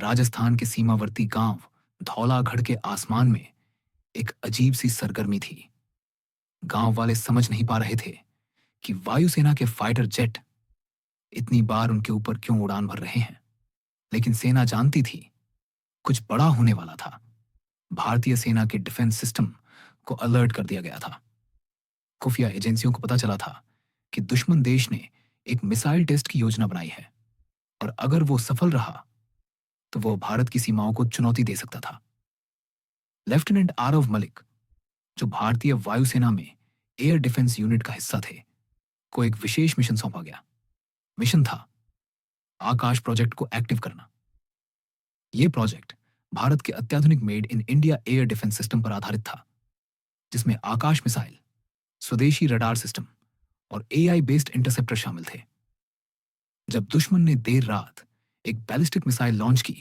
राजस्थान के सीमावर्ती गांव धौलागढ़ के आसमान में एक अजीब सी सरगर्मी थी। गांव वाले समझ नहीं पा रहे थे कि वायुसेना के फाइटर जेट इतनी बार उनके ऊपर क्यों उड़ान भर रहे हैं। लेकिन सेना जानती थी कुछ बड़ा होने वाला था। भारतीय सेना के डिफेंस सिस्टम को अलर्ट कर दिया गया था। खुफिया एजेंसियों को पता चला था कि दुश्मन देश ने एक मिसाइल टेस्ट की योजना बनाई है और अगर वो सफल रहा तो वो भारत की सीमाओं को चुनौती दे सकता था। लेफ्टिनेंट आरव मलिक, जो भारतीय वायुसेना में एयर डिफेंस यूनिट का हिस्सा थे, को एक विशेष मिशन सौंपा गया। मिशन था आकाश प्रोजेक्ट को एक्टिव करना। यह प्रोजेक्ट भारत के अत्याधुनिक made in India air defence system पर आधारित था, जिसमें आकाश मिसाइल, स्वदेशी रडार सिस्टम और एआई बेस्ड इंटरसेप्टर शामिल थे। जब दुश्मन ने देर रात एक बैलिस्टिक मिसाइल लॉन्च की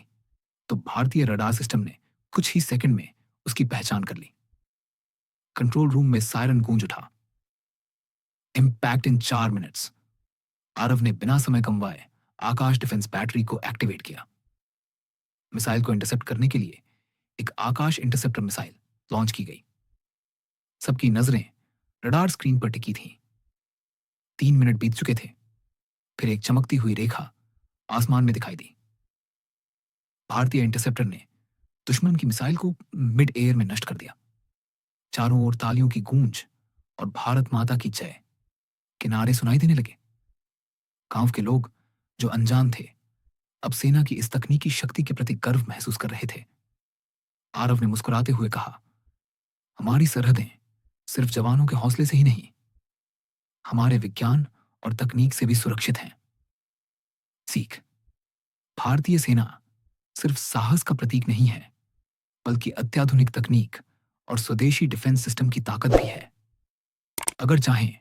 तो भारतीय रडार सिस्टम ने कुछ ही सेकंड में उसकी पहचान कर ली। कंट्रोल रूम में सायरन गूंज उठा। इंपैक्ट इन 4 मिनट्स। आरव ने बिना समय गंवाए आकाश डिफेंस बैटरी को एक्टिवेट किया। मिसाइल को इंटरसेप्ट करने के लिए एक आकाश इंटरसेप्टर मिसाइल लॉन्च की गई। सबकी नजरें रडार स्क्रीन पर टिकी थीं। 3 मिनट बीत चुके थे। फिर एक चमकती हुई रेखा आसमान में दिखाई दी। भारतीय इंटरसेप्टर ने दुश्मन की मिसाइल को मिड एयर में नष्ट कर दिया। चारों ओर तालियों की गूंज और भारत माता की जय के नारे सुनाई देने लगे। गांव के लोग, जो अनजान थे, अब सेना की इस तकनीकी शक्ति के प्रति गर्व महसूस कर रहे थे। आरव ने मुस्कुराते हुए कहा, हमारी सरहदें सिर्फ जवानों के हौसले से ही नहीं, हमारे विज्ञान और तकनीक से भी सुरक्षित हैं। सीख: भारतीय सेना सिर्फ साहस का प्रतीक नहीं है, बल्कि अत्याधुनिक तकनीक और स्वदेशी डिफेंस सिस्टम की ताकत भी है। अगर चाहें